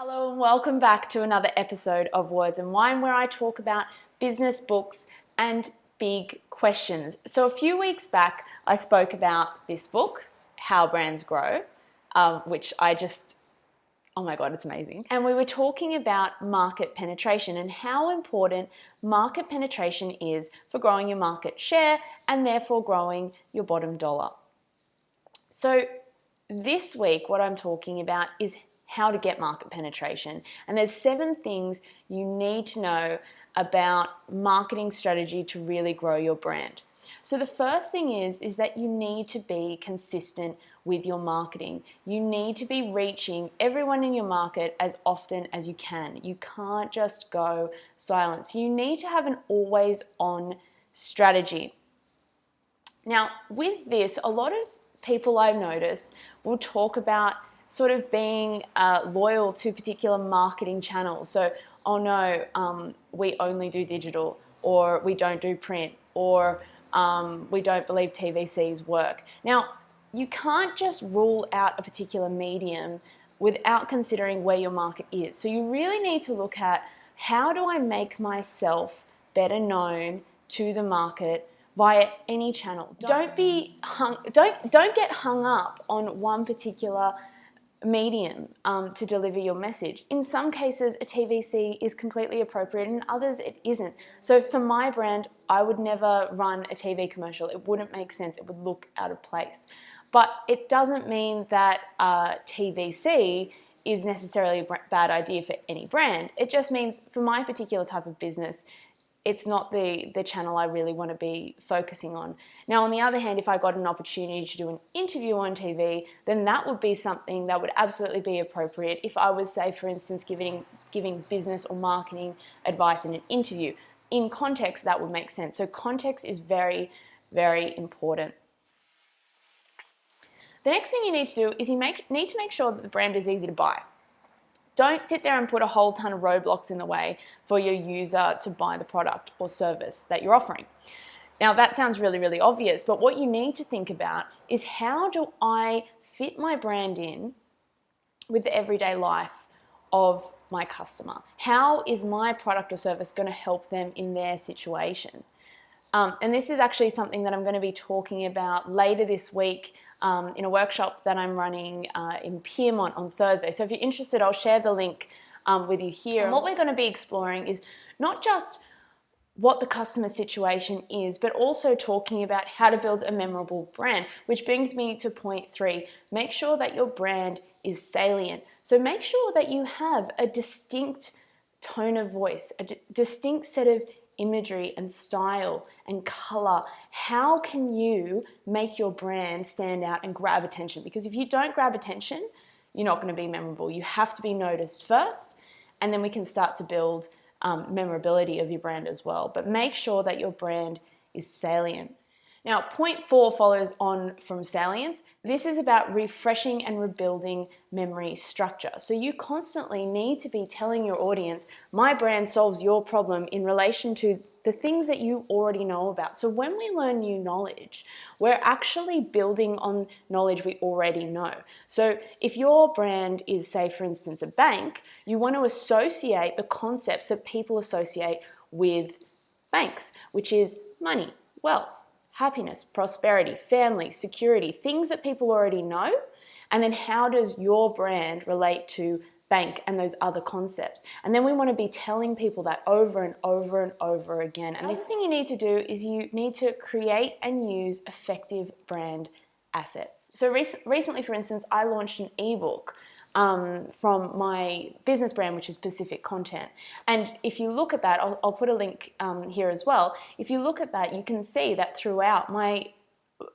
Hello and welcome back to another episode of Words and Wine, where I talk about business, books and big questions. So a few weeks back I spoke about this book, How Brands Grow, which oh my God, it's amazing. And we were talking about market penetration and how important market penetration is for growing your market share and therefore growing your bottom dollar. So this week what I'm talking about is how to get market penetration. And there's 7 things you need to know about marketing strategy to really grow your brand. So the first thing is that you need to be consistent with your marketing. You need to be reaching everyone in your market as often as you can. You can't just go silent. So you need to have an always on strategy. Now, with this, a lot of people I notice will talk about sort of being loyal to particular marketing channels. So, oh no, we only do digital, or we don't do print, or we don't believe TVCs work. Now, you can't just rule out a particular medium without considering where your market is. So you really need to look at, how do I make myself better known to the market via any channel? Don't get hung up on one particular medium to deliver your message. In some cases, a TVC is completely appropriate, and others it isn't. So for my brand, I would never run a TV commercial. It wouldn't make sense. It would look out of place. But it doesn't mean that TVC is necessarily a bad idea for any brand. It just means for my particular type of business, it's not the channel I really want to be focusing on. Now, on the other hand, if I got an opportunity to do an interview on TV, then that would be something that would absolutely be appropriate. If I was, say, for instance, giving business or marketing advice in an interview, in context, that would make sense. So context is very, very important. The next thing you need to do is you need to make sure that the brand is easy to buy. Don't sit there and put a whole ton of roadblocks in the way for your user to buy the product or service that you're offering. Now, that sounds really, really obvious, but what you need to think about is, how do I fit my brand in with the everyday life of my customer? How is my product or service going to help them in their situation? And this is actually something that I'm going to be talking about later this week in a workshop that I'm running in Piermont on Thursday. So if you're interested, I'll share the link with you here. And what we're going to be exploring is not just what the customer situation is, but also talking about how to build a memorable brand, which brings me to point 3. Make sure that your brand is salient. So make sure that you have a distinct tone of voice, a distinct set of imagery and style and color. How can you make your brand stand out and grab attention? Because if you don't grab attention, you're not going to be memorable. You have to be noticed first, and then we can start to build memorability of your brand as well. But make sure that your brand is salient. Now, point 4 follows on from salience. This is about refreshing and rebuilding memory structure. So you constantly need to be telling your audience, my brand solves your problem in relation to the things that you already know about. So when we learn new knowledge, we're actually building on knowledge we already know. So if your brand is, say, for instance, a bank, you want to associate the concepts that people associate with banks, which is money, wealth, happiness, prosperity, family, security, things that people already know. And then how does your brand relate to bank and those other concepts? And then we want to be telling people that over and over and over again. And the other thing you need to do is you need to create and use effective brand assets. So recently, for instance, I launched an ebook from my business brand, which is Pacific Content. And if you look at that, I'll put a link here as well. If you look at that, you can see that throughout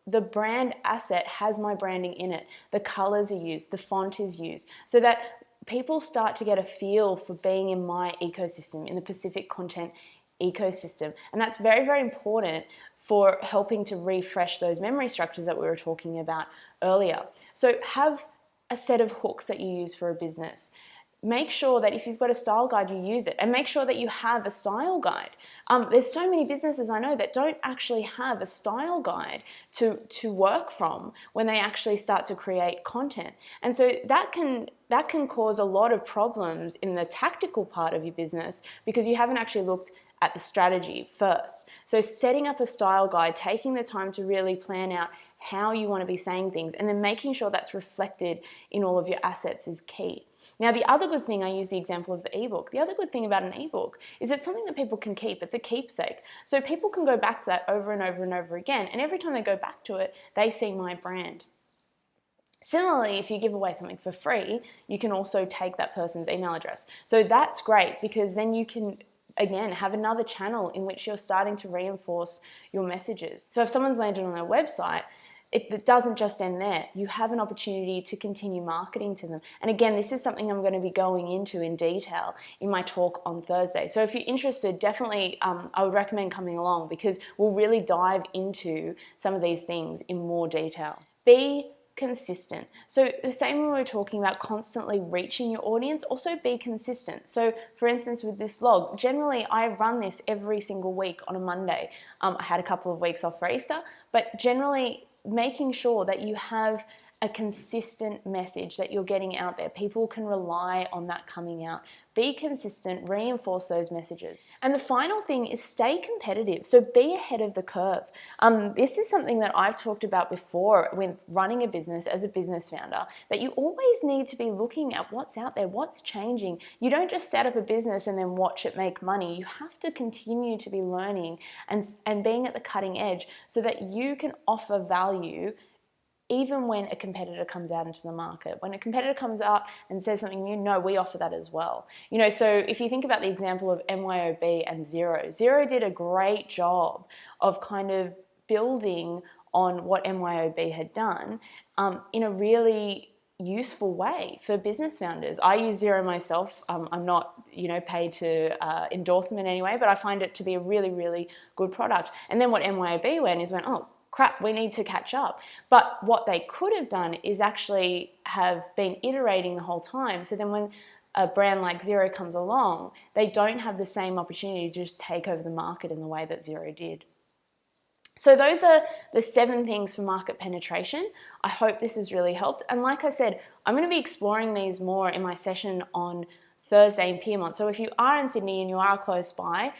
the brand asset has my branding in it. The colors are used, the font is used, so that people start to get a feel for being in my ecosystem, in the Pacific Content ecosystem. And that's very, very important for helping to refresh those memory structures that we were talking about earlier. So have a set of hooks that you use for a business. make sure that if you've got a style guide, you use it, and make sure that you have a style guide. There's so many businesses I know that don't actually have a style guide to work from when they actually start to create content. And so that can cause a lot of problems in the tactical part of your business because you haven't actually looked at the strategy first. So setting up a style guide, taking the time to really plan out how you want to be saying things, and then making sure that's reflected in all of your assets is key. Now, the other good thing, I use the example of the ebook. The other good thing about an ebook is it's something that people can keep. It's a keepsake. So people can go back to that over and over and over again. And every time they go back to it, they see my brand. Similarly, if you give away something for free, you can also take that person's email address. So that's great because then you can, again, have another channel in which you're starting to reinforce your messages. So if someone's landed on their website, it doesn't just end there. You have an opportunity to continue marketing to them. And again, this is something I'm going to be going into in detail in my talk on Thursday. So if you're interested, definitely I would recommend coming along because we'll really dive into some of these things in more detail. Be consistent. So the same when we're talking about constantly reaching your audience, also be consistent. So for instance, with this vlog, generally I run this every single week on a Monday. I had a couple of weeks off for Easter, but generally making sure that you have a consistent message that you're getting out there. People can rely on that coming out. Be consistent, reinforce those messages. And the final thing is stay competitive. So be ahead of the curve. This is something that I've talked about before when running a business as a business founder, that you always need to be looking at what's out there, what's changing. You don't just set up a business and then watch it make money. You have to continue to be learning and being at the cutting edge so that you can offer value even when a competitor comes out into the market. When a competitor comes out and says something new, no, we offer that as well. You know, so if you think about the example of MYOB and Xero did a great job of kind of building on what MYOB had done in a really useful way for business founders. I use Xero myself. I'm not, paid to endorse them in any way, but I find it to be a really, really good product. And then what MYOB went, oh, crap, we need to catch up. But what they could have done is actually have been iterating the whole time. So then when a brand like Xero comes along, they don't have the same opportunity to just take over the market in the way that Xero did. So those are the 7 things for market penetration. I hope this has really helped. And like I said, I'm going to be exploring these more in my session on Thursday in Piedmont. So if you are in Sydney and you are close by,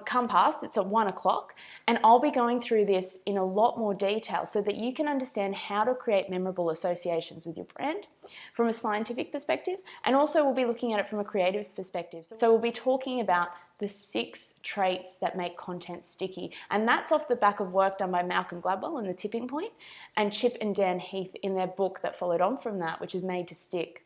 come past. It's at 1 o'clock, and I'll be going through this in a lot more detail so that you can understand how to create memorable associations with your brand from a scientific perspective, and also we'll be looking at it from a creative perspective. So we'll be talking about the 6 traits that make content sticky, and that's off the back of work done by Malcolm Gladwell in The Tipping Point and Chip and Dan Heath in their book that followed on from that, which is Made to Stick.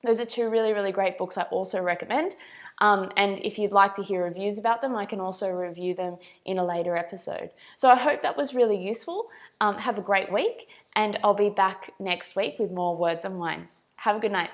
Those are 2 really, really great books I also recommend. And if you'd like to hear reviews about them, I can also review them in a later episode. So I hope that was really useful. Have a great week, and I'll be back next week with more Words on Wine. Have a good night.